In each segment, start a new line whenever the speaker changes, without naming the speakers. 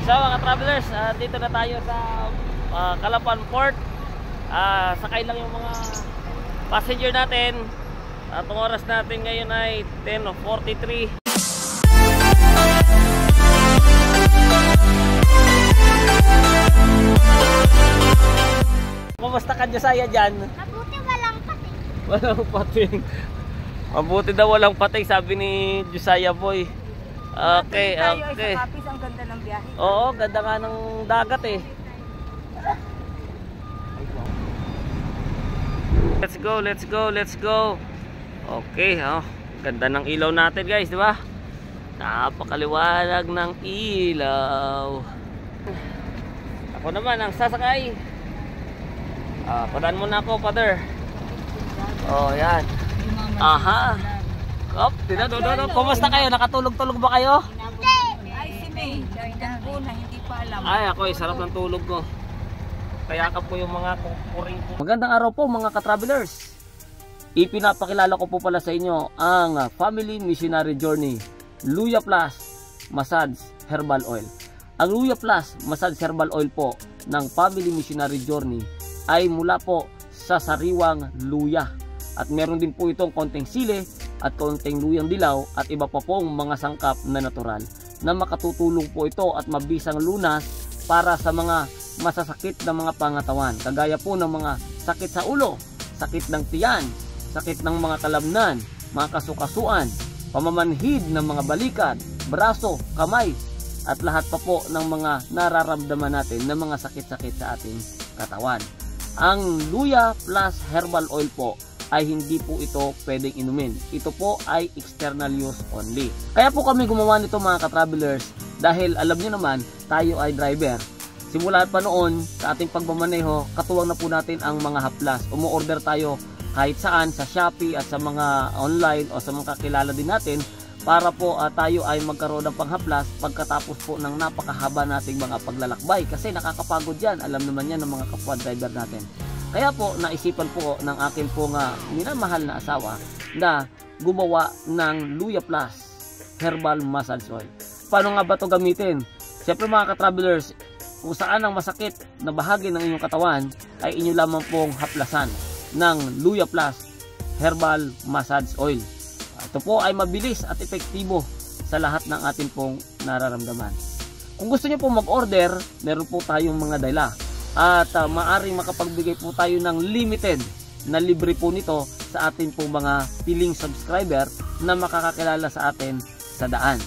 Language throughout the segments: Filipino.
So mga travelers, dito na tayo sa Calapan Port. Sakay lang yung mga passenger natin. At ang oras natin ngayon ay 10:43. Kumusta ka Josiah dyan?
Mabuti walang pating.
Walang pating. Mabuti daw walang pating, sabi ni Josiah boy. Okay, okay.
Ang ganda ng biyahe.
Oo, ganda nga ng dagat eh. Let's go, let's go, let's go. Okay, ganda ng ilaw natin guys, di ba? Napakaliwanag ng ilaw. Ako naman ang sasakay. Padaan muna ako, father. Oh, yan. Aha. Op, kumusta kayo? Nakatulog-tulog ba kayo?
Ay, si May. Na hindi pa alam.
Ay, ako sarap ng tulog ko. Kaya ka po yung mga kuring po. Magandang araw po mga ka-travelers. Ipinapakilala ko po pala sa inyo ang Family Missionary Journey Luya Plus Massage Herbal Oil. Ang Luya Plus Massage Herbal Oil po ng Family Missionary Journey ay mula po sa sariwang luya. At meron din po itong konting sili at konting luyang dilaw at iba pa pong mga sangkap na natural na makatutulong po ito at mabisang lunas para sa mga masasakit na mga pangatawan. Kagaya po ng mga sakit sa ulo, sakit ng tiyan, sakit ng mga kalamnan, mga kasukasuan, pamamanhid ng mga balikat, braso, kamay, at lahat pa po ng mga nararamdaman natin na mga sakit-sakit sa ating katawan. Ang Luya Plus Herbal Oil po ay hindi po ito pwedeng inumin. Ito po ay external use only. Kaya po kami gumawa nito mga ka-travelers dahil alam nyo naman tayo ay driver. Simula pa noon sa ating pagmamaneho, katuwang na po natin ang mga haplas. Umu-order tayo kahit saan sa Shopee at sa mga online o sa mga kakilala din natin para po tayo ay magkaroon ng panghaplas pagkatapos po ng napakahaba nating mga paglalakbay kasi nakakapagod yan, alam naman yan ng mga kapwa driver natin. Kaya po naisipan po ng akin po nga minamahal na asawa na gumawa ng Luya Plus Herbal Massage Oil. Paano nga ba ito gamitin? Siyempre mga ka-travelers, kung saan ang masakit na bahagi ng inyong katawan ay inyo lamang pong haplasan ng Luya Plus Herbal Massage Oil. Ito po ay mabilis at epektibo sa lahat ng ating pong nararamdaman. Kung gusto niyo po mag-order, meron po tayong mga dala. At maaring makapagbigay po tayo ng limited na libre po nito sa ating pong mga piling subscriber na makakakilala sa atin sa daan.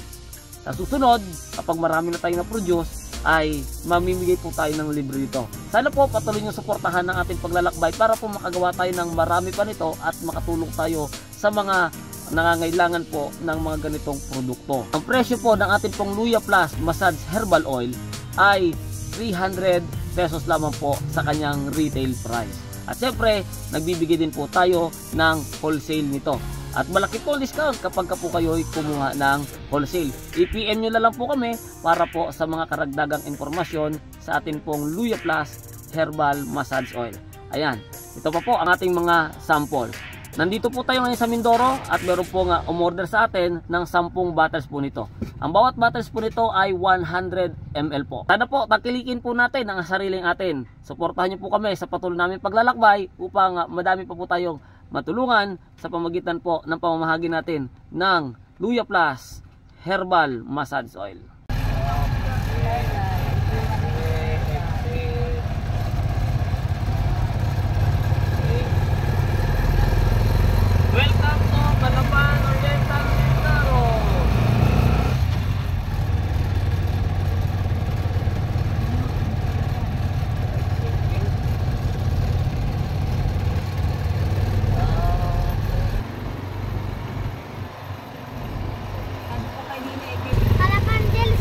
Sa susunod, kapag marami na tayong na-produce, ay mamimigay po tayo ng libre dito. Sana po patuloy nyo suportahan ng ating paglalakbay para po makagawa tayo ng marami pa nito at makatulong tayo sa mga nangangailangan po ng mga ganitong produkto. Ang presyo po ng ating pong Luya Plus Massage Herbal Oil ay 300 pesos lamang po sa kanyang retail price. At syempre, nagbibigay din po tayo ng wholesale nito. At malaki po discount kapag po kayo ay kumuha ng wholesale. I-PM nyo na lang po kami para po sa mga karagdagang informasyon sa ating pong Luya Plus Herbal Massage Oil. Ayan, ito pa po ang ating mga sample. Nandito po tayo ngayon sa Mindoro at meron po nga umorder sa atin ng 10 bottles po nito. Ang bawat bottles po nito ay 100 ml po. Sana po takilikin po natin ang sariling atin. Suportahan niyo po kami sa patuloy namin paglalakbay upang madami pa po tayong matulungan sa pamagitan po ng pamamahagi natin ng Luya Plus Herbal Massage Oil. Welcome to Calapan Oriental Mindoro.
Calapan del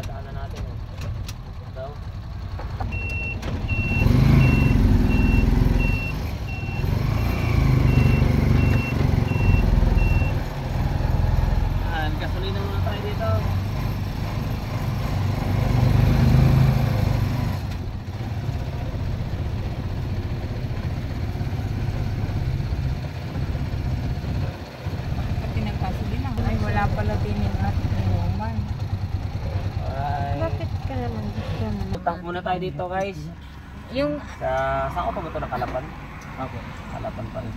dadaanan natin. Oh. Ito. Gasolina muna tayo dito.
Pati nagkasulina. Ay, wala pala din yung ating inuman.
Alright.
Bakit ka naman gusto naman?
Tank muna tayo dito guys.
Yung
Saan ko pa ba ito nakalapan? Ako. Kalapan pa rin.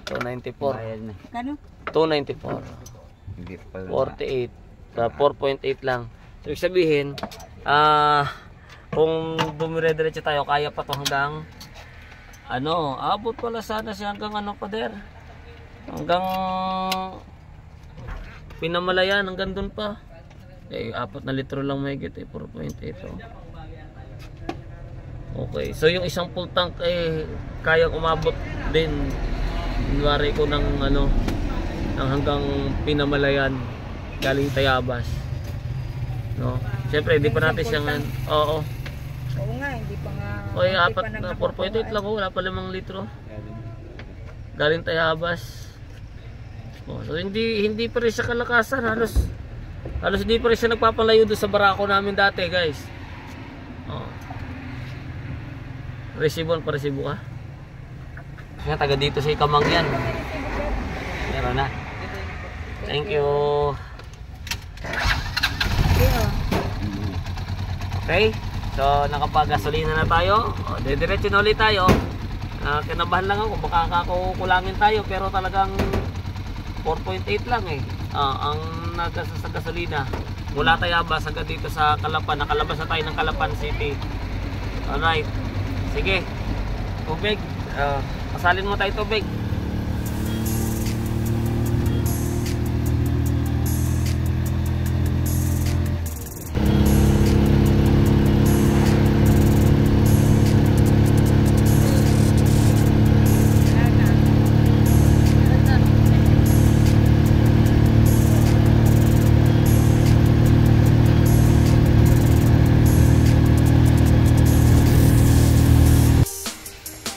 294.
Kano?
294.
Hindi pala.
48. 4.8 lang. So, ibig sabihin, kung dumire-diretso tayo, kaya pa to hanggang abot pala sana siya hanggang pa der. Hanggang Pinamalayan, hanggang dun pa. 4 na litro lang mahigit 4.8. Okay, so yung isang full tank kayang umabot din. Kunwari ko ng hanggang Pinamalayan galing Tayabas, no? Siyempre hindi pa natin siyang oo
nga, hindi pa nga.
Oy, 4.8 lang, wala pa 5 litro galing Tayabas. So hindi pa rin siya kalakasan, halos hindi pa rin siya nagpapalayo doon sa barako namin dati, guys. Resibo ka? Kaya taga dito sa Ikamang yan. Meron na. Thank you. Okay, so nakapag-gasolina na tayo. Diretso na ulit tayo. Kinabahan lang ako, baka kakukulangin tayo, pero talagang 4.8 lang ang sa gasolina mula Tayabas hanggang dito sa Calapan. Nakalabas na tayo ng Calapan City. Alright, sige, tubig, pasalin mo tayo tubig.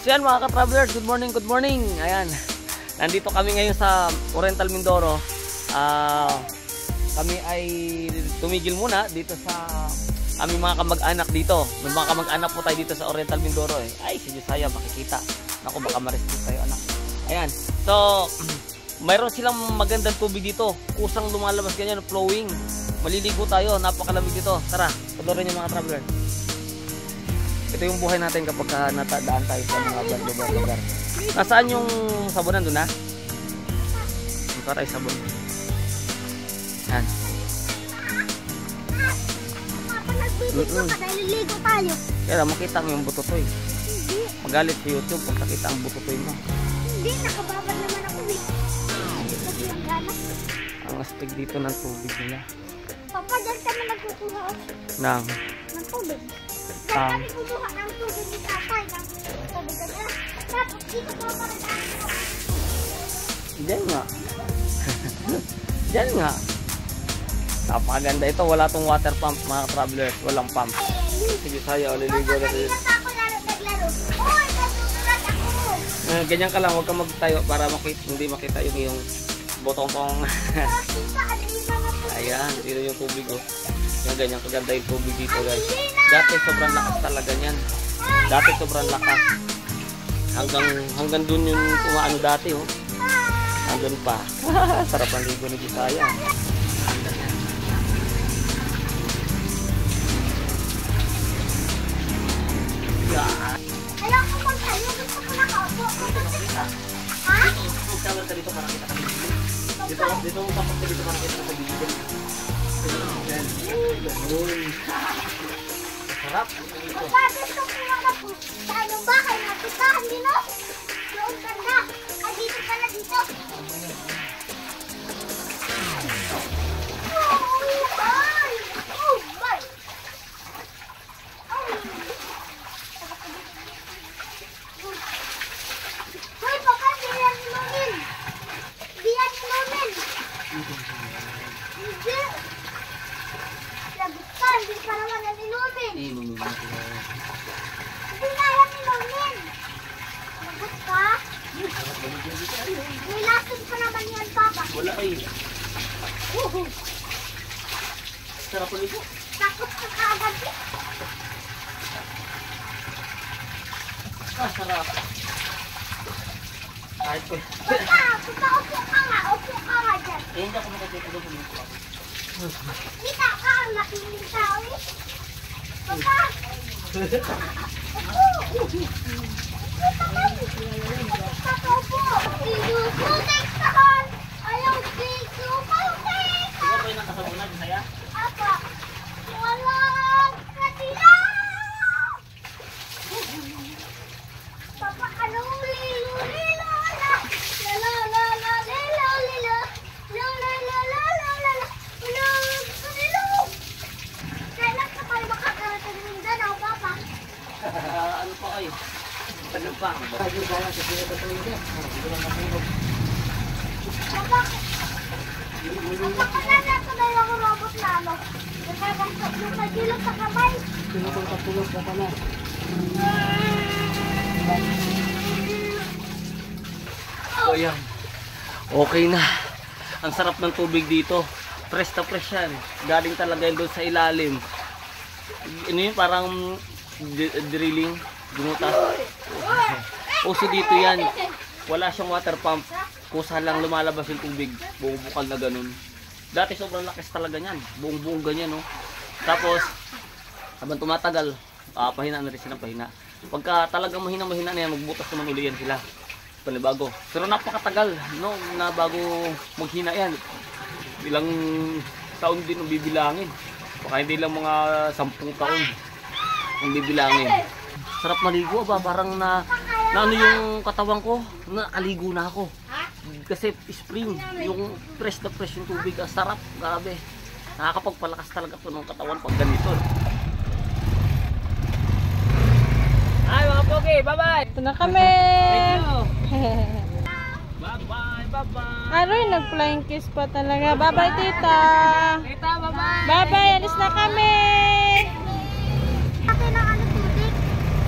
So yan mga ka-travelers, good morning. Ayan, nandito kami ngayon sa Oriental Mindoro. Kami ay tumigil muna dito sa aming mga kamag-anak dito. May mga kamag-anak po tayo dito sa Oriental Mindoro Ay, si Josiah makikita. Naku, baka ma-rescue tayo, anak. Ayan, so mayroon silang magandang tubig dito. Kusang lumalabas ganyan, flowing. Maliligo tayo, napakalamig dito. Tara, tulorin niyo mga travelers. Ito yung buhay natin kapag natadaan tayo sa mga lugar. Nasaan yung sabunan doon ha? Yung tayo sabon. Yan.
Naliligo tayo.
Kaya makita mo yung bututoy.
Hindi.
Magalit sa YouTube kung nakita ang bututoy mo.
Hindi, nakababad naman ako Kasi ang ganas.
Ang astig dito ng tubig nila.
Papa, dyan kami nagkukuha
Ng
tubig. Dyan
Tang.
kami kukuha ng tubig ni tatay. Tubig ka na. Tapos dito ko parang
Diyan nga. Diyan nga. Napakaganda ito. Wala tong water pump mga travelers. Walang pump. Sige saya, liligo na tayo.
Kanina ako laro naglaro. Oy, nasusulat ako.
Ganyan ka lang. Huwag ka magtayo para hindi makita yung botong pong.
Tita, alina na po.
Ayan. Dito yung tubig Yan, ganyan kaganda yung tubig dito guys. Dati sobrang lakas talaga niyan. Dati sobrang lakas. Hanggang dun yung umaano dati Hanggang pa. Sarap ang ligo ni Josiah.
Ayaw ko magtayo. Gusto ko nakaupo. Ha?
Tawag ka dito para kita ka dito. Dito tapos ka dito para kita ka dito. Sarap.
Papa, gusto ko na po. Sa ano ba? Kaya natutahan din o? Doon ka na. Dito ka na dito. Oh my! Hoy, Papa, diyan inumin. Diyan inumin. Hindi. Lagot ka. hindi pa naman yan inumin.
Inumin na sila.
Hindi nga yan inumin. Lagot ka? May lason pa naman yan, Papa.
Wala eh. Sarap ulit po.
Takot ka kaagad eh.
Sarap. Kahit ko.
Punta, upo ka nga dyan.
Eh, hindi ako makikita doon sa mga.
Kita ka, ang laki ng tao eh. Papa! Papa po! Inusutex naman! Ayaw dito! Pautex!
Ikaw ba yung nakasabunan di saya?
Apa! Walang katila! Papa, anong lilo-lilo na? La-la-la-la-lilo-lilo! La-la-la-la-la-la-la! Lilo-lilo! Kailan ka tayo makakarating ng Mindanao, Papa?
Ano pa kayo? Ano pa? Bago ba lang sa pinatatuloy niya? Hindi lang matulog.
Papa, papa, nasa na yung robot na ano? Yung nagilog sa kamay.
Pinatulog na pala. So yan. Okay na. Ang sarap ng tubig dito. Fresh na fresh yan. Galing talaga yun doon sa ilalim. Ano yun? Parang drilling. Gumutas. Uso dito yan. Wala siyang water pump. Kusa lang lumalabas yung tubig. Bumubukal na ganun. Dati sobrang lakas talaga yan. Buong-buong ganyan, no? Tapos, habang tumatagal, pahina na rin silang pahina. Pagka talagang mahina-mahina na yan, magbutas naman uli yan sila. Panibago. Pero napakatagal, no? Na bago maghina yan. Ilang taon din ang bibilangin. Baka hindi lang mga 10 taon ang bibilangin. Sarap maligo ba? Parang na ano yung katawan ko, nakaligo na ako. Kasi spring, yung fresh na fresh yung tubig, ang sarap, grabe. Nakakapagpalakas talaga to ng katawan pag ganito. Ay mga pogi, bye-bye!
Ito na kami!
Bye-bye, bye-bye!
Aroy, nag-flying kiss pa talaga. Bye-bye, tita!
Tita, bye-bye!
Bye-bye, alis na kami!
Akin ang ano tubig.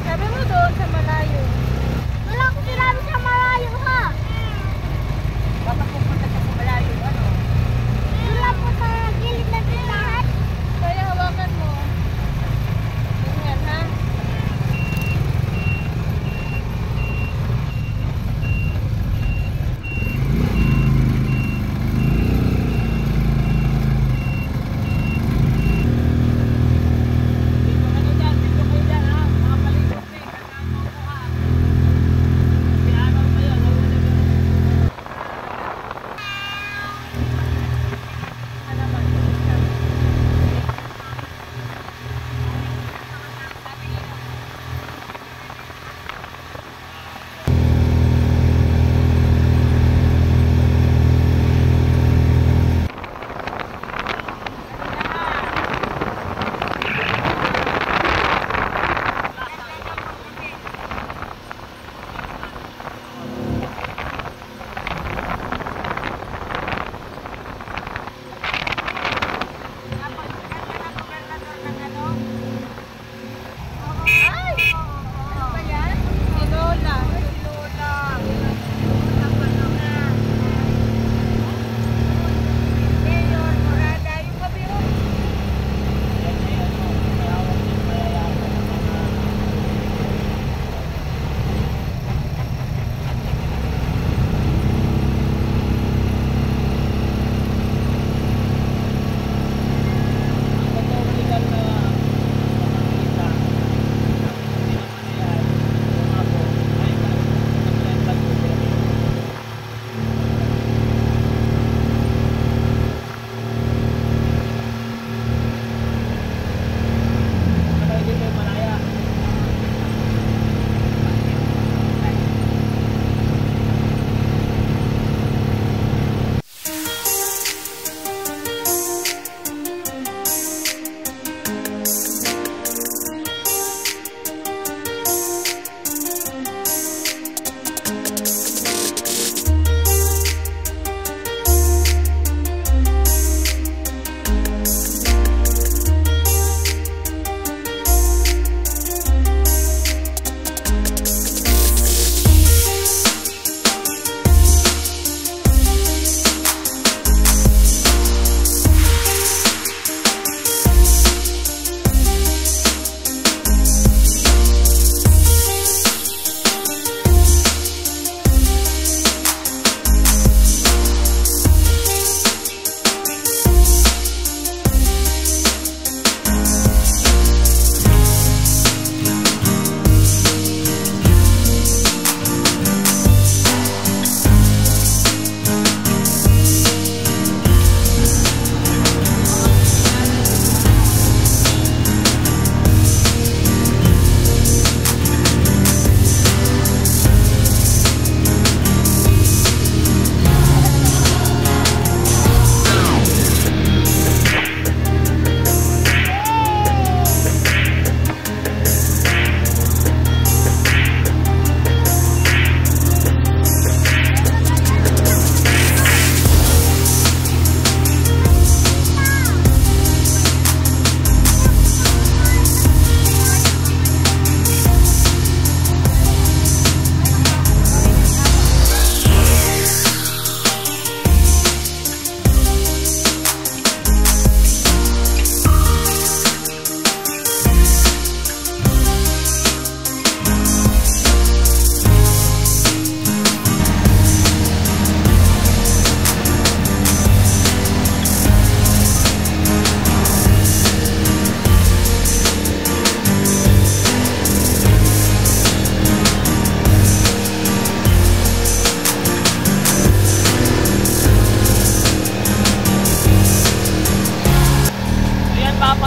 Sabi mo doon sa malayo.
Wala akong sinabi sa malayo, ha?
Baka pupunta ka sa malayo, ano?
Wala po sa gilid na tindahan.
Kaya hawakan mo. Ganyan, ha?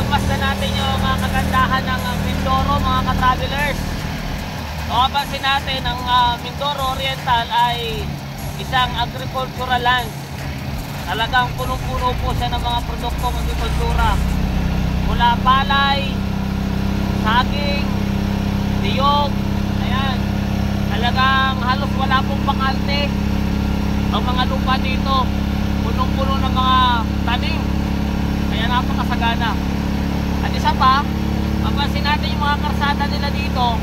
masdan natin yung kagandahan ng Mindoro, mga ka-travelers. Mapapansin natin, ang Mindoro Oriental ay isang agricultural land. Talagang punong-puno po siya ng mga produktong agrikultura. Mula palay, saging, niyog, ayan. Talagang halos wala pong pangarte ang mga lupa dito. Punong-puno ng mga tanim. Kaya napakasagana. At isa pa, mapansin natin yung mga karsada nila dito,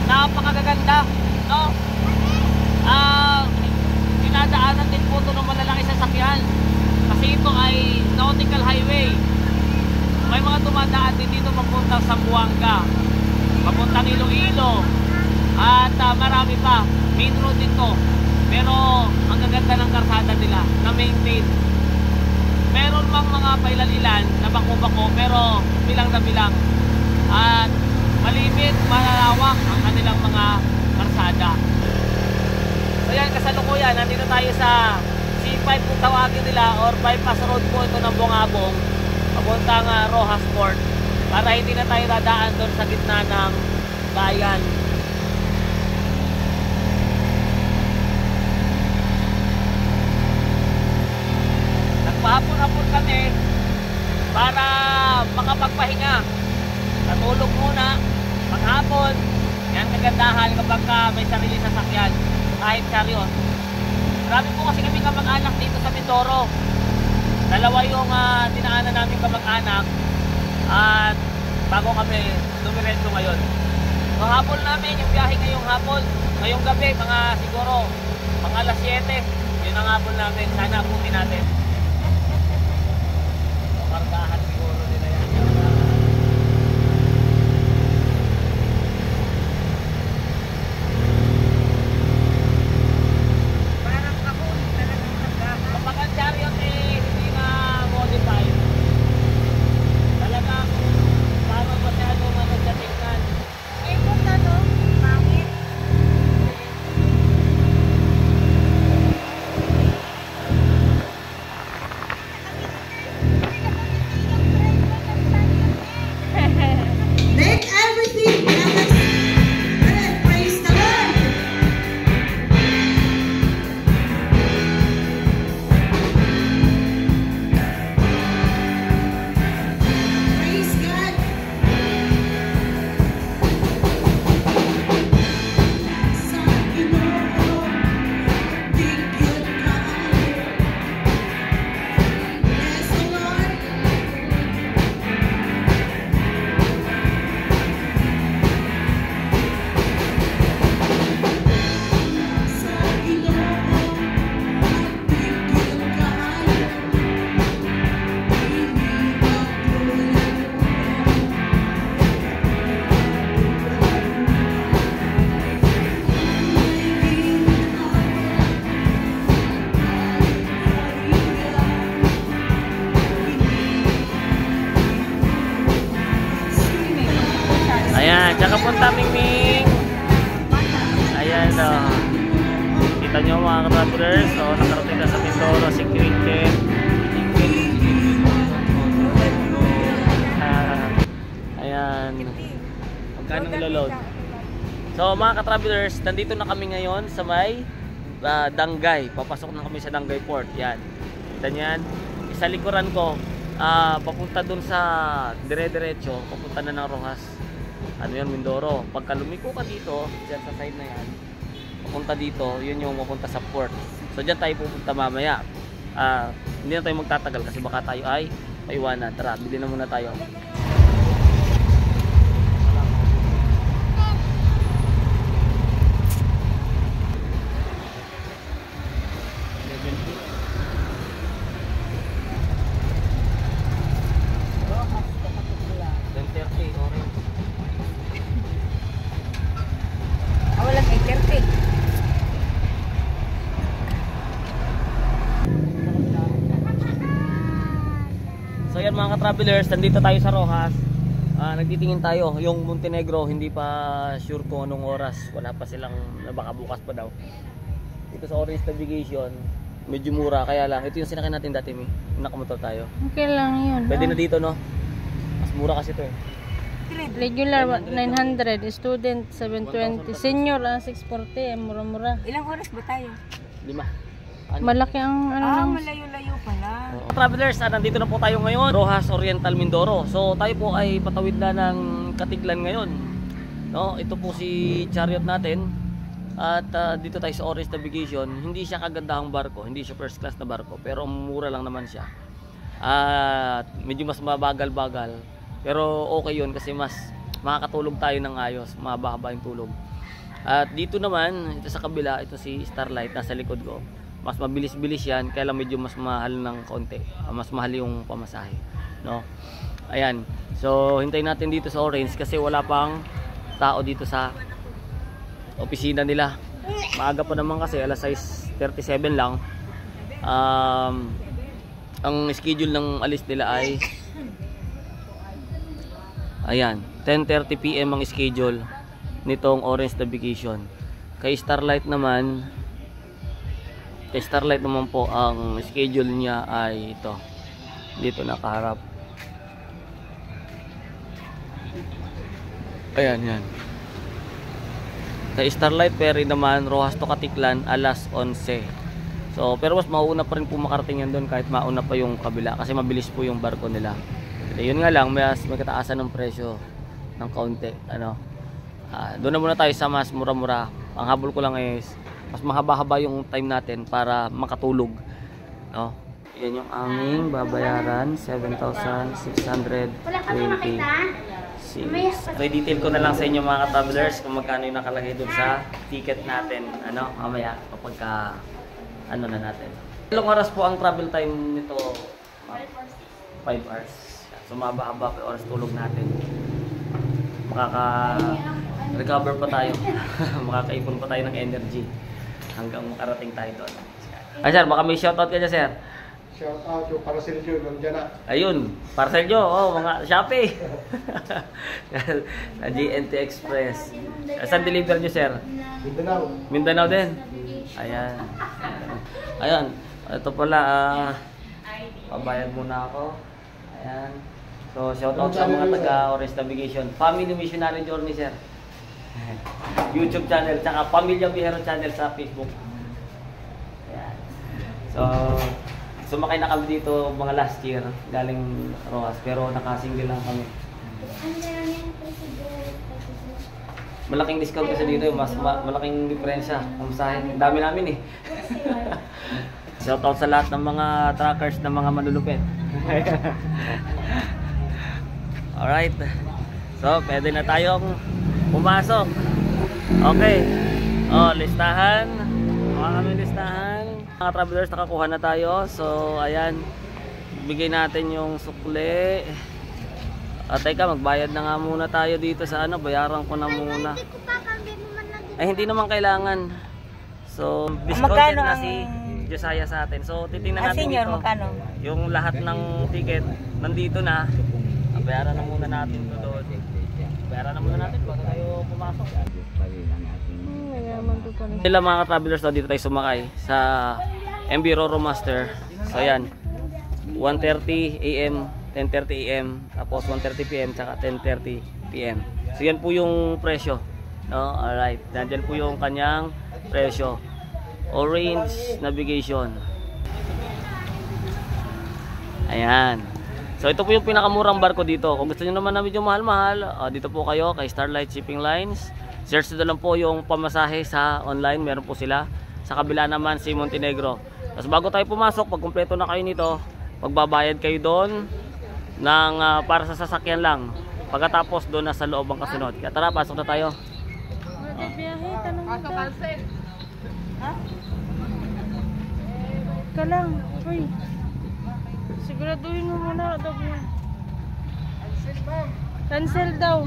napakagaganda, no? Dinadaanan din po ito ng malalaki sasakyan kasi ito ay nautical highway. May mga dumadaan din dito papunta sa Zamboanga, papuntang Iloilo, at marami pa. Main road dito, pero ang gaganda ng karsada nila na maintain. Meron mang mga pailalilan na bako-bako, pero bilang na bilang. At malimit, malalawak ang kanilang mga karsada. So yan, kasalukuyan, nandito tayo sa C5 kung tawagin nila, or bypass road po ito ng Bungabong, papuntang Rojas Port, para hindi na tayo dadaan doon sa gitna ng bayan. Nagpahapon-hapon kami para makapagpahinga. Natulog muna, paghapon. Yan kagandahan kapag may sarili sasakyan, kahit chariot. Marami po kasi kami kamag-anak dito sa Mindoro. Dalawa yung dinaanan namin kamag-anak, at bago kami dumiretso ngayon. So hapon namin yung biyahe ngayong hapon. Ngayong gabi, mga siguro mga alas 7, yun ang hapon namin. Sana abutin natin. Kargahan siguro nila yan.
Parang ako, talagang nagkahan.
Kapag ang chariot hindi na modified, talagang parang masyadong siya tingnan.
Eh, kung ano, pangit.
Make everything balance. And praise the Lord. Praise God. Sa Ginoo, bigyan ka. Bless the Lord. Sa Ginoo, bigyan ka.
Ayan, tsaka punta Mingming. Ayan o. Kita nyo mga ka-travelers. So, nakarating na sa Mindoro, si Quintin. Ayan. Magkano iloload? So mga ka-travelers, nandito na kami ngayon sa may Dangay. Papasok na kami sa Dangay Port. Yan. Kita nyan. Isa likuran ko, papunta dun sa dire-diretso, papunta na ng Rojas. Ano yan, Mindoro. Pagka lumiko ka dito, dyan sa side na yan, papunta dito, yun yung mapunta sa port. So dyan tayo pupunta mamaya. Hindi na tayo magtatagal kasi baka tayo ay maiwanan. Tara, bili na muna tayo.
Walang 8:30.
So yan mga ka-travelers, nandito tayo sa Rojas. Nagtitingin tayo. Yung Montenegro, hindi pa sure kung anong oras. Wala pa silang, baka bukas pa daw. Dito sa Orange Navigation, medyo mura. Kaya lang, ito yung sinakyan natin dati, yung nakamotor tayo.
Okay lang yun.
Pwede na dito, no? Mas mura kasi ito eh.
Regular 900, student 720, senior 640, mura-mura.
Ilang oras ba tayo?
5.
Malaki ang ano lang.
Malayo-layo pala.
Travelers, nandito na po tayo ngayon, Roxas Oriental Mindoro. So tayo po ay patawid na ng Katiglan ngayon. No, ito po si chariot natin. At dito tayo sa Orange Navigation. Hindi siya kagandahang barko, hindi siya first class na barko, pero mura lang naman siya. At medyo mas mabagal-bagal. Pero okay yun kasi mas makakatulog tayo ng ayos, mahaba-haba yung tulog. At dito naman, ito sa kabila, ito si Starlight nasa likod ko. Mas mabilis-bilis yan, kaya lang medyo mas mahal ng konti. Mas mahal yung pamasahe, no? Ayan. So, hintayin natin dito sa Orange kasi wala pang tao dito sa opisina nila. Maaga pa naman kasi, alas 6:37 lang. Ang schedule ng alis nila ay ayan, 10:30 PM ang schedule nitong Orange Navigation. Kay Starlight naman po ang schedule niya ay ito. Dito nakaharap. Ayan, yan. Kay Starlight Ferry naman, Roxas to Katiglan, alas 11. So, pero mas mauna pa rin po makarating yan doon kahit mauna pa yung kabila kasi mabilis po yung barko nila. Yun nga lang, may kataasan ng presyo ng kaunti, ano. Doon na muna tayo sa mas mura-mura. Ang habol ko lang is mas mahaba-haba yung time natin para makatulog, no. Yan yung aming babayaran, 7,626. So, i-detail ko na lang sa inyo mga travelers kung magkano yung nakalagay doon sa ticket natin, ano, mamaya kapag ano na natin. Ilang oras po ang travel time nito? 5 hours. So mahaba-haba pa oras tulog natin. Makaka-recover pa tayo. Makakaipon pa tayo ng energy hanggang makarating tayo doon. Ay sir, baka may shoutout ka dyan sir?
Shoutout yung para sa inyo, nandiyan na.
Ayun, parcel nyo, mga Shopee. Sa GNT Express. Saan deliver nyo sir?
Mindanao.
Mindanao din? Ayan. Ayan, ito pala, pabayad muna ako. Ayan. So, shoutout sa mga taga Orange Navigation. Family Missionary Journey, sir. YouTube channel, tsaka Pamilya Bihero channel sa Facebook. Ayan. So, sumakay na kami dito mga last year, galing Roxas, pero nakasingle lang kami. Malaking discount kasi dito, mas malaking diferensya. Ang dami namin eh. Shoutout sa lahat ng mga truckers na mga manlulupit. Alright. So, pwede na tayong pumasok. Okay. Oh, listahan. Mga kami listahan. Mga travelers, nakakuha na tayo. So, ayan. Bigay natin yung sukli. At teka, magbayad na nga muna tayo dito sa ano. Bayaran ko na muna. Ay, hindi naman kailangan. So, discounted na si Josiah sa atin. So, titingnan natin
Senior,
dito.
magkano?
Yung lahat ng ticket nandito na. Bayaran na muna natin ito doon. Bayaran na muna natin bago tayo pumasok. Nila mga travelers dito tayo sumakay sa MV Roro Master. So ayan, 1:30 AM, 10:30 AM, tapos 1:30 PM, tsaka 10:30 PM. So yan po yung presyo, no? Alright, nandyan po yung kanyang presyo. Orange Navigation. Ayan. So ito po yung pinakamurang barko dito. Kung gusto niyo naman na medyo mahal-mahal, dito po kayo kay Starlight Shipping Lines. Search nyo lang po yung pamasahe sa online, meron po sila. Sa kabila naman si Montenegro. Tapos bago tayo pumasok, pag kumpleto na kayo nito, magbabayad kayo doon ng para sa sasakyan lang. Pagkatapos doon na sa loob ang kasunod. Kaya tara, pasok na tayo.
Biyahe, tanong mo daw. Ka lang, uy. Siguraduhin mo muna daw mo. Cancel daw.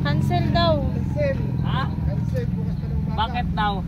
Cancel daw.
Ha? Bakit daw?